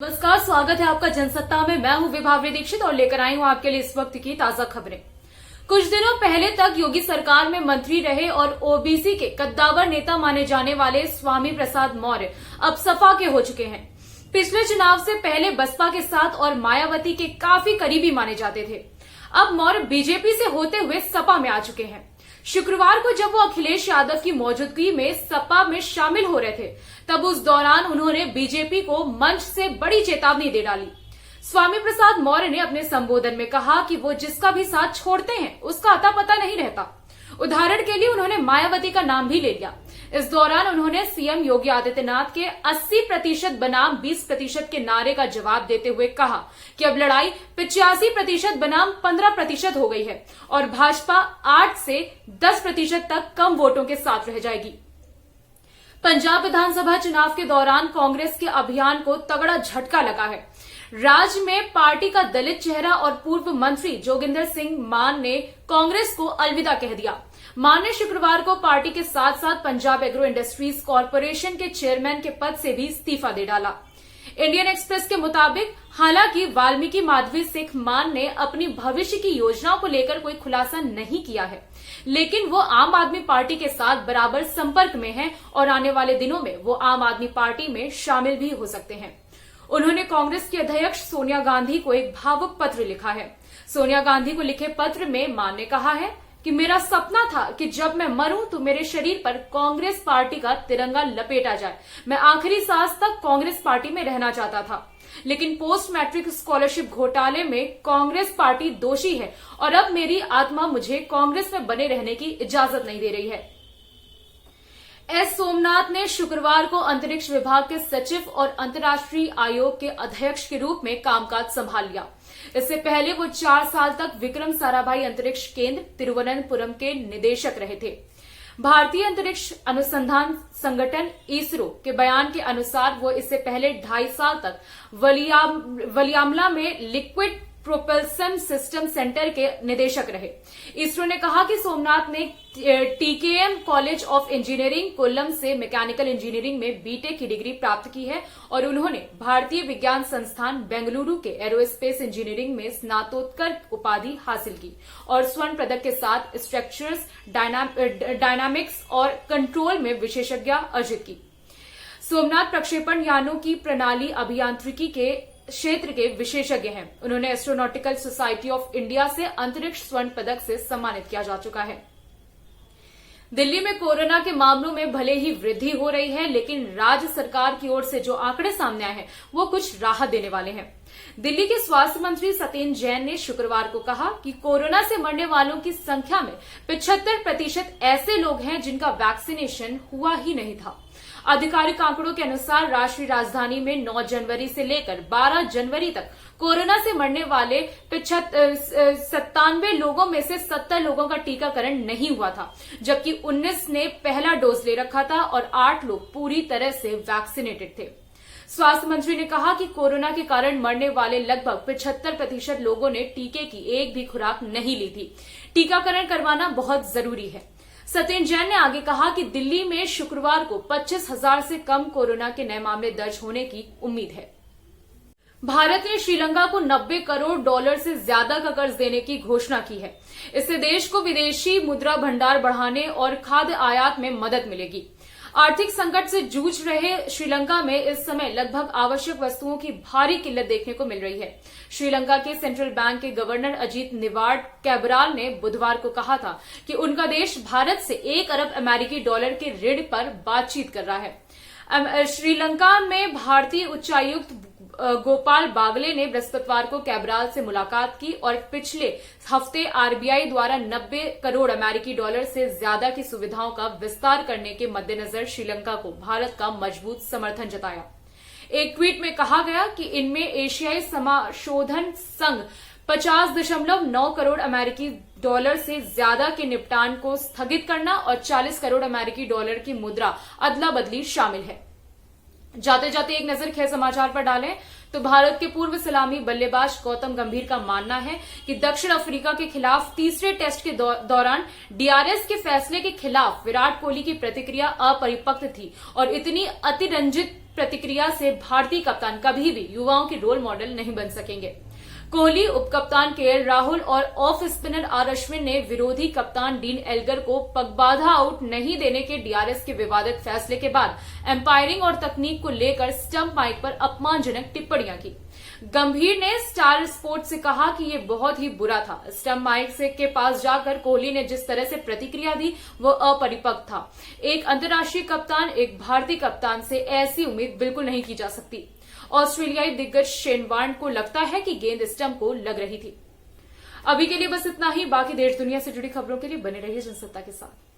नमस्कार, स्वागत है आपका जनसत्ता में। मैं हूं विभावरी दीक्षित और लेकर आई हूं आपके लिए इस वक्त की ताजा खबरें। कुछ दिनों पहले तक योगी सरकार में मंत्री रहे और ओबीसी के कद्दावर नेता माने जाने वाले स्वामी प्रसाद मौर्य अब सपा के हो चुके हैं। पिछले चुनाव से पहले बसपा के साथ और मायावती के काफी करीबी माने जाते थे। अब मौर्य बीजेपी से होते हुए सपा में आ चुके हैं। शुक्रवार को जब वो अखिलेश यादव की मौजूदगी में सपा में शामिल हो रहे थे, तब उस दौरान उन्होंने बीजेपी को मंच से बड़ी चेतावनी दे डाली। स्वामी प्रसाद मौर्य ने अपने संबोधन में कहा कि वो जिसका भी साथ छोड़ते हैं उसका अता पता नहीं रहता। उदाहरण के लिए उन्होंने मायावती का नाम भी ले लिया। इस दौरान उन्होंने सीएम योगी आदित्यनाथ के 80% बनाम 20% के नारे का जवाब देते हुए कहा कि अब लड़ाई 85% बनाम 15% हो गई है और भाजपा 8 से 10% तक कम वोटों के साथ रह जाएगी। पंजाब विधानसभा चुनाव के दौरान कांग्रेस के अभियान को तगड़ा झटका लगा है। राज्य में पार्टी का दलित चेहरा और पूर्व मंत्री जोगिंदर सिंह मान ने कांग्रेस को अलविदा कह दिया। मान ने शुक्रवार को पार्टी के साथ साथ पंजाब एग्रो इंडस्ट्रीज कॉरपोरेशन के चेयरमैन के पद से भी इस्तीफा दे डाला। इंडियन एक्सप्रेस के मुताबिक हालांकि वाल्मीकि माधवी सिंह मान ने अपनी भविष्य की योजनाओं को लेकर कोई खुलासा नहीं किया है, लेकिन वो आम आदमी पार्टी के साथ बराबर संपर्क में हैं और आने वाले दिनों में वो आम आदमी पार्टी में शामिल भी हो सकते हैं। उन्होंने कांग्रेस की अध्यक्ष सोनिया गांधी को एक भावुक पत्र लिखा है। सोनिया गांधी को लिखे पत्र में मान ने कहा है कि मेरा सपना था कि जब मैं मरूं तो मेरे शरीर पर कांग्रेस पार्टी का तिरंगा लपेटा जाए। मैं आखिरी सांस तक कांग्रेस पार्टी में रहना चाहता था, लेकिन पोस्ट मैट्रिक स्कॉलरशिप घोटाले में कांग्रेस पार्टी दोषी है और अब मेरी आत्मा मुझे कांग्रेस में बने रहने की इजाजत नहीं दे रही है। एस सोमनाथ ने शुक्रवार को अंतरिक्ष विभाग के सचिव और अंतर्राष्ट्रीय आयोग के अध्यक्ष के रूप में कामकाज संभाल लिया। इससे पहले वो 4 साल तक विक्रम साराभाई अंतरिक्ष केंद्र तिरुवनंतपुरम के निदेशक रहे थे। भारतीय अंतरिक्ष अनुसंधान संगठन इसरो के बयान के अनुसार वो इससे पहले 2.5 साल तक वलियामला में लिक्विड प्रोपल्सन सिस्टम सेंटर के निदेशक रहे। इसरो ने कहा कि सोमनाथ ने TKM college of engineering Kollam से मैकेनिकल इंजीनियरिंग में बीटेक की डिग्री प्राप्त की है और उन्होंने भारतीय विज्ञान संस्थान बेंगलुरु के एरोस्पेस इंजीनियरिंग में स्नातकोत्तर उपाधि हासिल की और स्वर्ण पदक के साथ स्ट्रक्चर्स, डायनामिक्स और कंट्रोल में विशेषज्ञता अर्जित की। सोमनाथ प्रक्षेपण यानों की प्रणाली अभियांत्रिकी के क्षेत्र के विशेषज्ञ हैं। उन्होंने एस्ट्रोनॉटिकल सोसाइटी ऑफ इंडिया से अंतरिक्ष स्वर्ण पदक से सम्मानित किया जा चुका है। दिल्ली में कोरोना के मामलों में भले ही वृद्धि हो रही है, लेकिन राज्य सरकार की ओर से जो आंकड़े सामने आए हैं वो कुछ राहत देने वाले हैं। दिल्ली के स्वास्थ्य मंत्री सत्येंद्र जैन ने शुक्रवार को कहा कि कोरोना से मरने वालों की संख्या में 75% ऐसे लोग हैं जिनका वैक्सीनेशन हुआ ही नहीं था। आधिकारिक आंकड़ों के अनुसार राष्ट्रीय राजधानी में 9 जनवरी से लेकर 12 जनवरी तक कोरोना से मरने वाले 97 लोगों में से 70 लोगों का टीकाकरण नहीं हुआ था, जबकि 19 ने पहला डोज ले रखा था और 8 लोग पूरी तरह से वैक्सीनेटेड थे। स्वास्थ्य मंत्री ने कहा कि कोरोना के कारण मरने वाले लगभग 75% लोगों ने टीके की एक भी खुराक नहीं ली थी। टीकाकरण करवाना बहुत जरूरी है। सत्येंद्र जैन ने आगे कहा कि दिल्ली में शुक्रवार को 25,000 से कम कोरोना के नए मामले दर्ज होने की उम्मीद है। भारत ने श्रीलंका को $90 करोड़ से ज्यादा का कर्ज देने की घोषणा की है। इससे देश को विदेशी मुद्रा भंडार बढ़ाने और खाद्य आयात में मदद मिलेगी। आर्थिक संकट से जूझ रहे श्रीलंका में इस समय लगभग आवश्यक वस्तुओं की भारी किल्लत देखने को मिल रही है। श्रीलंका के सेंट्रल बैंक के गवर्नर अजीत निवाड कैबराल ने बुधवार को कहा था कि उनका देश भारत से $1 अरब अमेरिकी डॉलर के ऋण पर बातचीत कर रहा है। श्रीलंका में भारतीय उच्चायुक्त गोपाल बागले ने बृहस्पतिवार को कैबराल से मुलाकात की और पिछले हफ्ते आरबीआई द्वारा $90 करोड़ अमेरिकी डॉलर से ज्यादा की सुविधाओं का विस्तार करने के मद्देनजर श्रीलंका को भारत का मजबूत समर्थन जताया। एक ट्वीट में कहा गया कि इनमें एशियाई समाशोधन संघ 50.9 करोड़ अमेरिकी डॉलर से ज्यादा के निपटान को स्थगित करना और 40 करोड़ अमेरिकी डॉलर की मुद्रा अदला बदली शामिल है। जाते जाते एक नजर खेल समाचार पर डालें तो भारत के पूर्व सलामी बल्लेबाज गौतम गंभीर का मानना है कि दक्षिण अफ्रीका के खिलाफ तीसरे टेस्ट के दौरान डीआरएस के फैसले के खिलाफ विराट कोहली की प्रतिक्रिया अपरिपक्व थी और इतनी अतिरंजित प्रतिक्रिया से भारतीय कप्तान कभी भी युवाओं के रोल मॉडल नहीं बन सकेंगे। कोहली, उप कप्तान केएल राहुल और ऑफ स्पिनर आर अश्विन ने विरोधी कप्तान डीन एल्गर को पगबाधा आउट नहीं देने के डीआरएस के विवादित फैसले के बाद एम्पायरिंग और तकनीक को लेकर स्टंप माइक पर अपमानजनक टिप्पणियां की। गंभीर ने स्टार स्पोर्ट्स से कहा कि ये बहुत ही बुरा था। स्टंप माइक के पास जाकर कोहली ने जिस तरह से प्रतिक्रिया दी वो अपरिपक्व था। एक अंतर्राष्ट्रीय कप्तान, एक भारतीय कप्तान से ऐसी उम्मीद बिल्कुल नहीं की जा सकती। ऑस्ट्रेलियाई दिग्गज शेन वार्न को लगता है कि गेंद स्टंप को लग रही थी। अभी के लिए बस इतना ही। बाकी देश दुनिया से जुड़ी खबरों के लिए बने रहिए जनसत्ता के साथ।